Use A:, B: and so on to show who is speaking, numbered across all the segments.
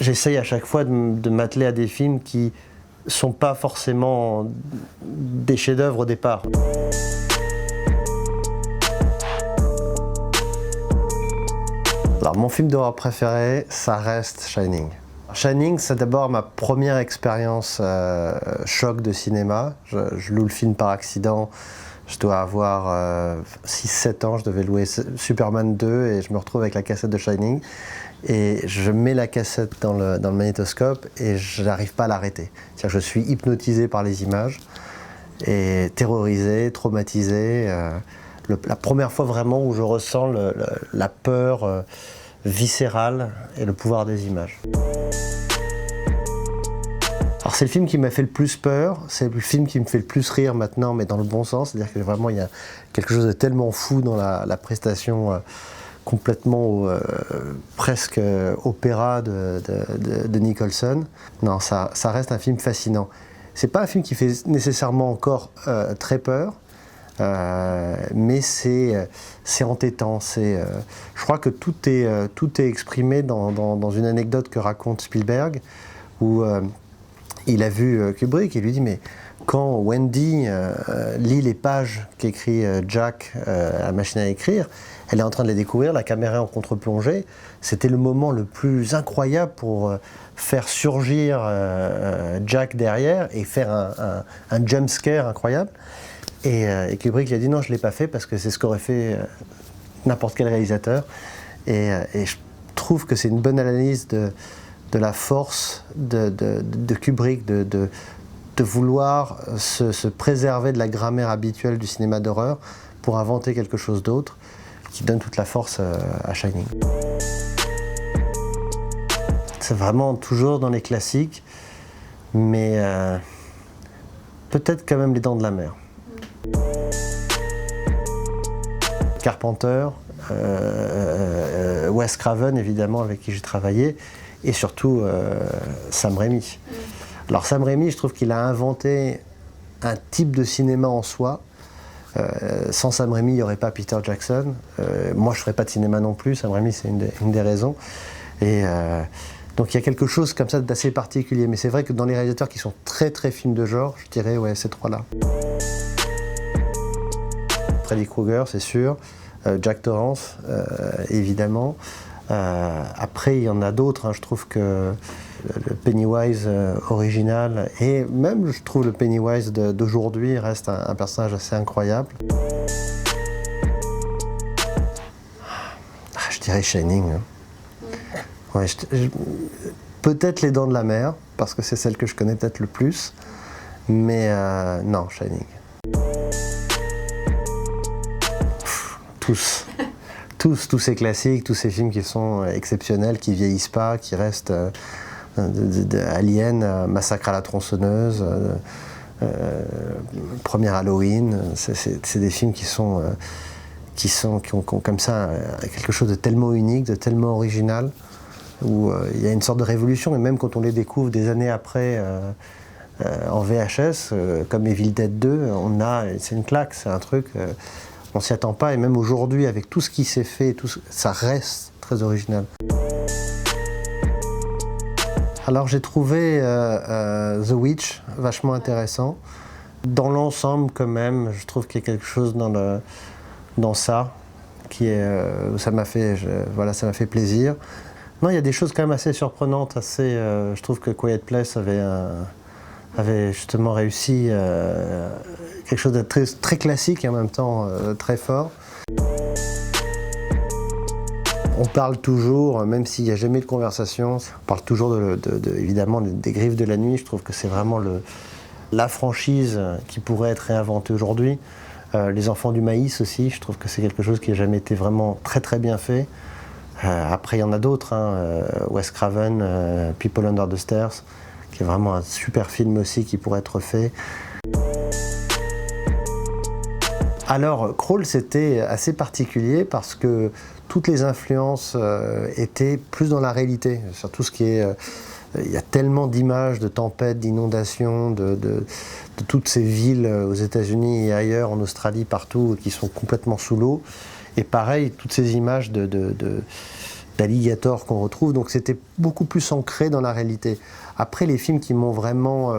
A: j'essaye à chaque fois de m'atteler à des films qui sont pas forcément des chefs-d'œuvre au départ. Alors mon film d'horreur préféré, ça reste Shining. Shining, c'est d'abord ma première expérience choc de cinéma. Je loue le film par accident. Je dois avoir 6-7 ans, je devais louer Superman 2 et je me retrouve avec la cassette de Shining. Et je mets la cassette dans le magnétoscope et je n'arrive pas à l'arrêter. C'est-à-dire que je suis hypnotisé par les images et terrorisé, traumatisé. La première fois vraiment où je ressens la peur viscérale et le pouvoir des images. Alors c'est le film qui m'a fait le plus peur, c'est le film qui me fait le plus rire maintenant, mais dans le bon sens. C'est-à-dire que vraiment il y a quelque chose de tellement fou dans la prestation complètement presque opéra de Nicholson. Non, ça reste un film fascinant. C'est pas un film qui fait nécessairement encore très peur, mais c'est entêtant. Je crois que tout est exprimé dans une anecdote que raconte Spielberg, où il a vu Kubrick et lui dit mais quand Wendy lit les pages qu'écrit Jack à la machine à écrire, elle est en train de les découvrir, la caméra est en contre-plongée. C'était le moment le plus incroyable pour faire surgir Jack derrière et faire un jump scare incroyable. Et Kubrick lui a dit non, je ne l'ai pas fait parce que c'est ce qu'aurait fait n'importe quel réalisateur. Et je trouve que c'est une bonne analyse de la force de Kubrick, de vouloir se préserver de la grammaire habituelle du cinéma d'horreur pour inventer quelque chose d'autre qui donne toute la force à Shining. C'est vraiment toujours dans les classiques, mais peut-être quand même Les Dents de la Mer. Carpenter, Wes Craven évidemment avec qui j'ai travaillé, et surtout Sam Raimi. Alors Sam Raimi, je trouve qu'il a inventé un type de cinéma en soi. Sans Sam Raimi, il n'y aurait pas Peter Jackson. Moi, je ne ferais pas de cinéma non plus. Sam Raimi, c'est une des raisons. Et donc, il y a quelque chose comme ça d'assez particulier. Mais c'est vrai que dans les réalisateurs qui sont très, très films de genre, je dirais, ouais, ces trois-là. Freddy Krueger, c'est sûr. Jack Torrance, évidemment. Après, il y en a d'autres. Hein. Je trouve que le Pennywise original, et même je trouve le Pennywise d'aujourd'hui reste un personnage assez incroyable. Je dirais Shining. Hein. Ouais, peut-être Les Dents de la Mer, parce que c'est celle que je connais peut-être le plus, mais non, Shining. Tous ces classiques, tous ces films qui sont exceptionnels, qui vieillissent pas, qui restent Alien, Massacre à la tronçonneuse, Premier Halloween, c'est des films qui ont comme ça quelque chose de tellement unique, de tellement original, où il y a une sorte de révolution, et même quand on les découvre des années après en VHS, comme Evil Dead 2, c'est une claque, c'est un truc, on s'y attend pas, et même aujourd'hui, avec tout ce qui s'est fait, ça reste très original. Alors j'ai trouvé The Witch vachement intéressant. Dans l'ensemble quand même, je trouve qu'il y a quelque chose dans ça qui est, ça m'a fait plaisir. Non, il y a des choses quand même assez surprenantes, je trouve que Quiet Place avait justement réussi quelque chose de très, très classique et en même temps très fort. On parle toujours, même s'il n'y a jamais de conversation, on parle toujours évidemment des Griffes de la nuit. Je trouve que c'est vraiment la franchise qui pourrait être réinventée aujourd'hui. Les Enfants du maïs aussi, je trouve que c'est quelque chose qui n'a jamais été vraiment très très bien fait. Après il y en a d'autres, hein, Wes Craven, People Under the Stairs, qui est vraiment un super film aussi qui pourrait être fait. Alors, Crawl, c'était assez particulier parce que toutes les influences étaient plus dans la réalité. Sur tout ce qui est... il y a tellement d'images, de tempêtes, d'inondations, de toutes ces villes aux États-Unis et ailleurs, en Australie, partout, qui sont complètement sous l'eau. Et pareil, toutes ces images de d'alligator qu'on retrouve, donc c'était beaucoup plus ancré dans la réalité. Après, les films qui m'ont vraiment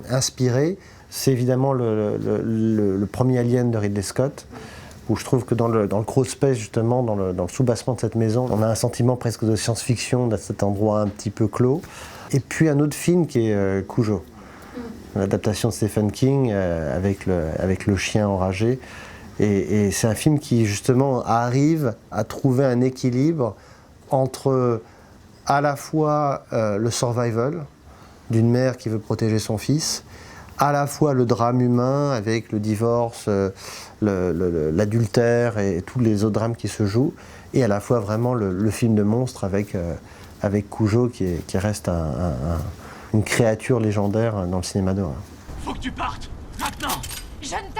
A: inspiré, c'est évidemment le premier Alien de Ridley Scott, où je trouve que dans le crawl space, justement, dans le soubassement de cette maison, on a un sentiment presque de science-fiction dans cet endroit un petit peu clos. Et puis un autre film qui est Cujo, l'adaptation de Stephen King avec le chien enragé. Et c'est un film qui, justement, arrive à trouver un équilibre entre à la fois le survival d'une mère qui veut protéger son fils, à la fois le drame humain avec le divorce, l'adultère et tous les autres drames qui se jouent, et à la fois vraiment le film de monstre avec Cujo qui reste une créature légendaire dans le cinéma d'horreur.
B: Faut que tu partes, maintenant!
C: Je ne